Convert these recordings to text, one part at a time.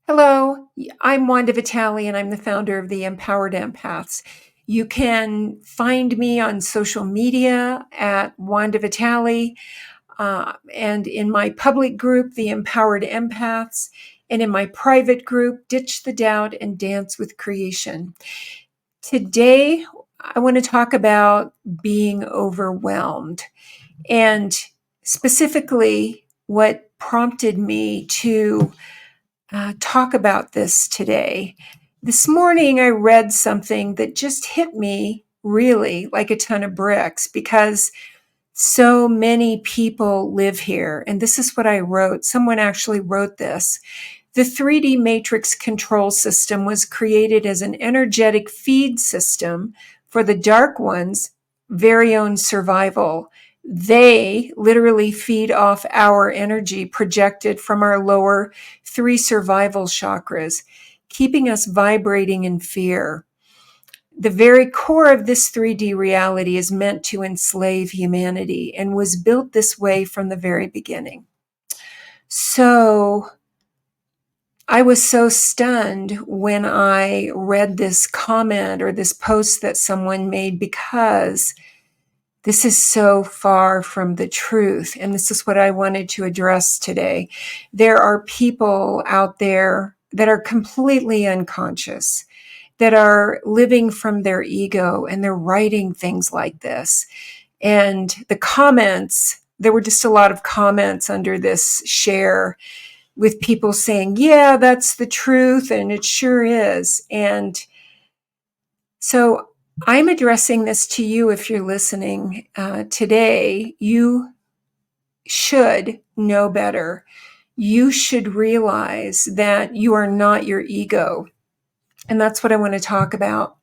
Hello, I'm Wanda Vitale, and I'm the founder of the Empowered Empaths. You can find me on social media at Wanda Vitale, and in my public group, the Empowered Empaths, and in my private group, Ditch the Doubt and Dance with Creation. Today, I want to talk about being overwhelmed, and specifically what prompted me to talk about this today. This morning, I read something that just hit me really like a ton of bricks because so many people live here. And this is what I wrote. Someone actually wrote this. The 3D matrix control system was created as an energetic feed system for the Dark One's very own survival. They literally feed off our energy projected from our lower 3 survival chakras, keeping us vibrating in fear. The very core of this 3D reality is meant to enslave humanity and was built this way from the very beginning. So I was so stunned when I read this comment or this post that someone made because this is so far from the truth. And this is what I wanted to address today. There are people out there that are completely unconscious, that are living from their ego, and they're writing things like this. And the comments, there were just a lot of comments under this share with people saying, yeah, that's the truth, and it sure is. And so I'm addressing this to you if you're listening today. You should know better. You should realize that you are not your ego. And that's what I want to talk about.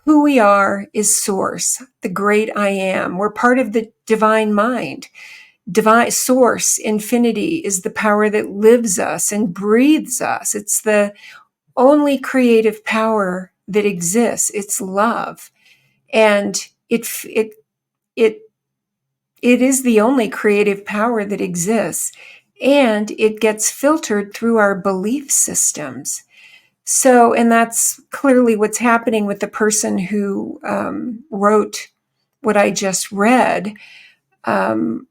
Who we are is source, the great I am. We're part of the divine mind. Divine source, infinity, is the power that lives us and breathes us. It's the only creative power that exists. It's love. And it is the only creative power that exists. And it gets filtered through our belief systems. So, and that's clearly what's happening with the person who wrote what I just read. Who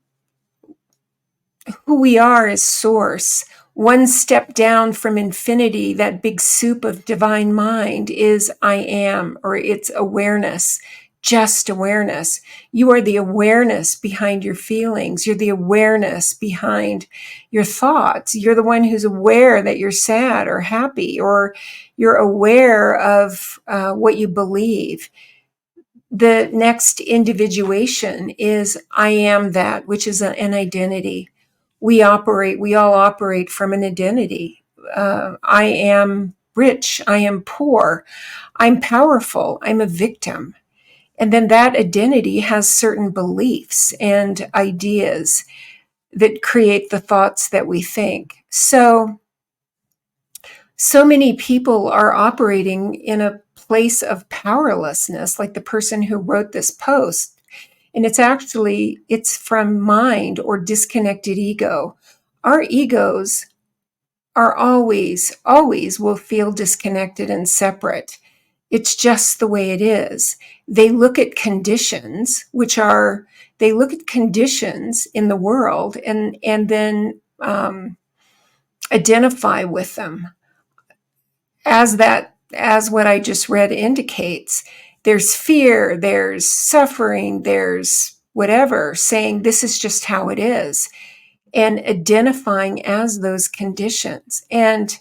we are is source. One step down from infinity, that big soup of divine mind, is I am, or it's awareness, just awareness. You are the awareness behind your feelings. You're the awareness behind your thoughts. You're the one who's aware that you're sad or happy, or you're aware of what you believe. The next individuation is I am that, which is an identity. We all operate from an identity. I am rich, I am poor, I'm powerful, I'm a victim. And then that identity has certain beliefs and ideas that create the thoughts that we think. So many people are operating in a place of powerlessness, like the person who wrote this post. And it's from mind or disconnected ego. Our egos are always will feel disconnected and separate. It's just the way it is. They look at conditions, they look at conditions in the world and then identify with them as what I just read indicates. There's fear, there's suffering, there's whatever, saying this is just how it is, and identifying as those conditions. And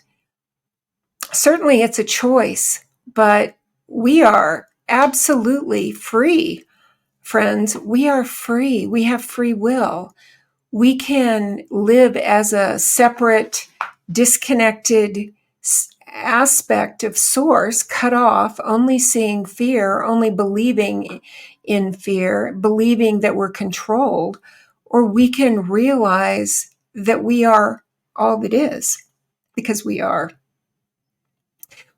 certainly it's a choice, but we are absolutely free, friends. We are free. We have free will. We can live as a separate, disconnected aspect of source, cut off, only seeing fear, only believing in fear, believing that we're controlled, or we can realize that we are all that is, because we are.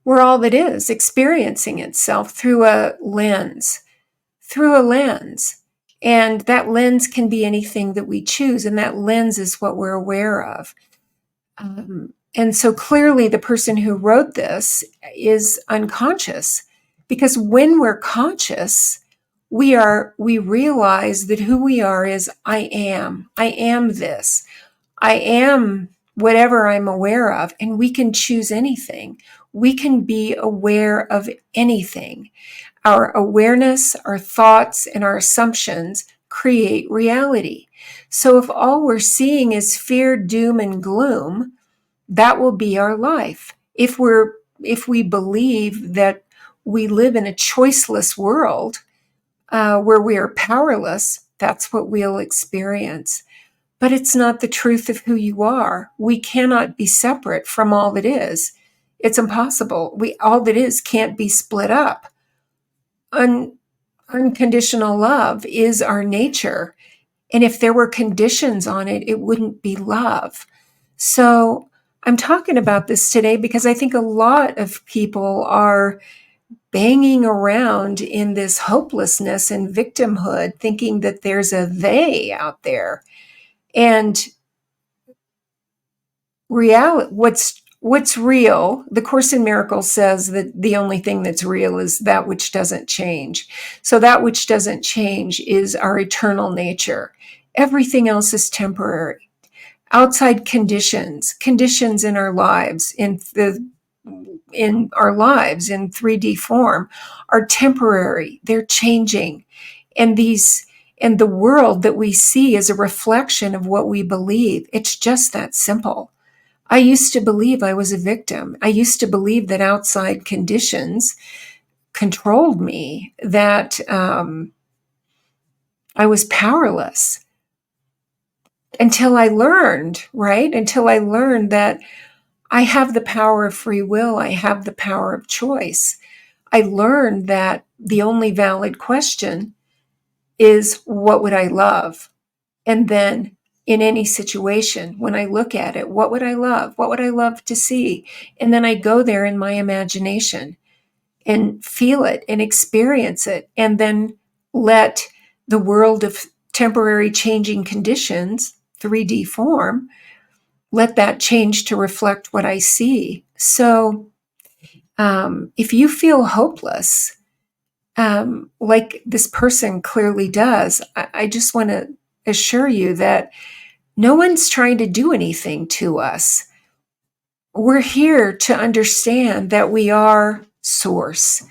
We're all that is, experiencing itself through a lens. And that lens can be anything that we choose, and that lens is what we're aware of. And so clearly the person who wrote this is unconscious, because when we're conscious, we realize that who we are is I am this. I am whatever I'm aware of, and we can choose anything. We can be aware of anything. Our awareness, our thoughts, and our assumptions create reality. So if all we're seeing is fear, doom, and gloom, that will be our life. If we believe that we live in a choiceless world where we are powerless, that's what we'll experience. But it's not the truth of who you are. We cannot be separate from all that is. It's impossible. All that is can't be split up. Unconditional love is our nature. And if there were conditions on it, it wouldn't be love. So I'm talking about this today because I think a lot of people are banging around in this hopelessness and victimhood, thinking that there's a they out there. And what's real, the Course in Miracles says that the only thing that's real is that which doesn't change. So that which doesn't change is our eternal nature. Everything else is temporary. Outside conditions in our lives, in our lives in 3D form, are temporary. They're changing. And the world that we see is a reflection of what we believe. It's just that simple. I used to believe I was a victim. I used to believe that outside conditions controlled me, that I was powerless. Until I learned, right? Until I learned that I have the power of free will. I have the power of choice. I learned that the only valid question is, what would I love? And then in any situation, when I look at it, what would I love? What would I love to see? And then I go there in my imagination and feel it and experience it, and then let the world of temporary changing conditions, 3D form, let that change to reflect what I see. So if you feel hopeless, like this person clearly does, I just want to assure you that no one's trying to do anything to us. We're here to understand that we are source.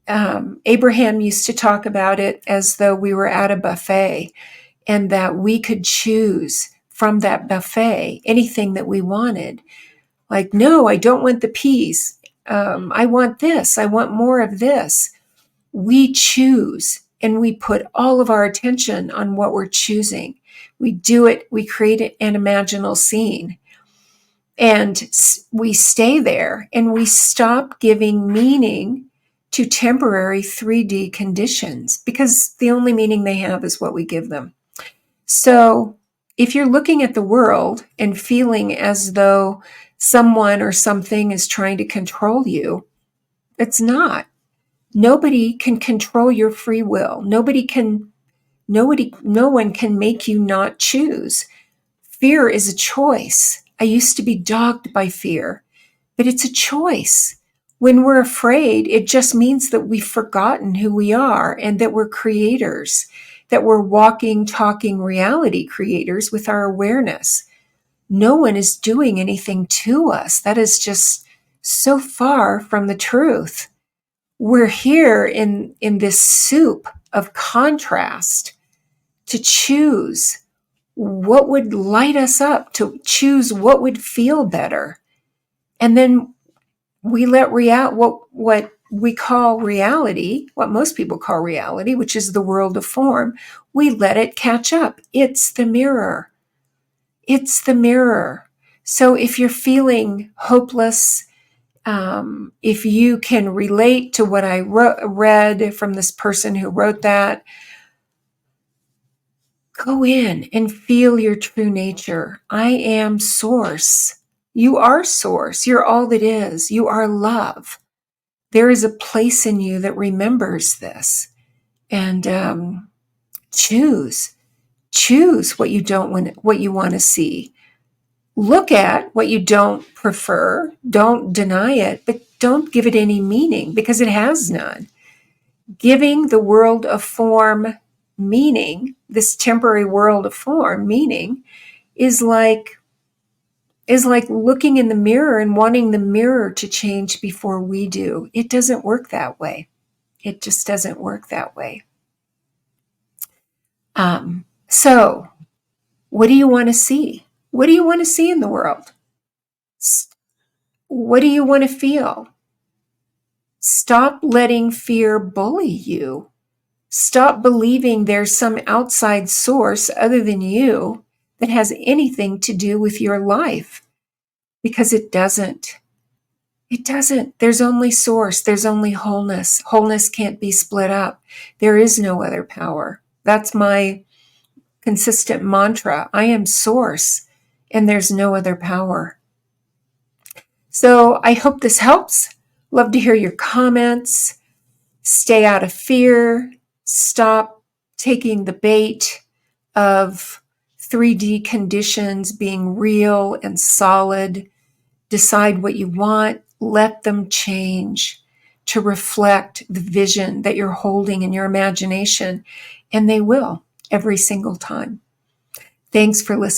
Abraham used to talk about it as though we were at a buffet, and that we could choose from that buffet anything that we wanted. Like, no, I don't want the peas. I want this. I want more of this. We choose, and we put all of our attention on what we're choosing. We do it. We create an imaginal scene, and we stay there, and we stop giving meaning to temporary 3D conditions, because the only meaning they have is what we give them. So if you're looking at the world and feeling as though someone or something is trying to control you, it's not. Nobody can control your free will. No one can make you not choose. Fear is a choice. I used to be dogged by fear, but it's a choice. When we're afraid, it just means that we've forgotten who we are and that we're creators, that we're walking, talking reality creators with our awareness. No one is doing anything to us. That is just so far from the truth. We're here in this soup of contrast to choose what would light us up, to choose what would feel better. And then we let what we call reality, what most people call reality, which is the world of form, we let it catch up. It's the mirror. It's the mirror. So if you're feeling hopeless, if you can relate to what I read from this person who wrote that, go in and feel your true nature. I am source. You are source. You're all that is. You are love. There is a place in you that remembers this. And choose what you don't want, what you want to see. Look at what you don't prefer, don't deny it, but don't give it any meaning because it has none. Giving the world of form meaning, this temporary world of form meaning, is like looking in the mirror and wanting the mirror to change before we do. It doesn't work that way. It just doesn't work that way. So, what do you want to see? What do you want to see in the world? What do you want to feel? Stop letting fear bully you. Stop believing there's some outside source other than you that has anything to do with your life, because it doesn't. It doesn't. There's only source. There's only wholeness. Wholeness can't be split up. There is no other power. That's my consistent mantra. I am source, and there's no other power. So I hope this helps. Love to hear your comments. Stay out of fear. Stop taking the bait of 3D conditions being real and solid. Decide what you want. Let them change to reflect the vision that you're holding in your imagination, and they will every single time. Thanks for listening.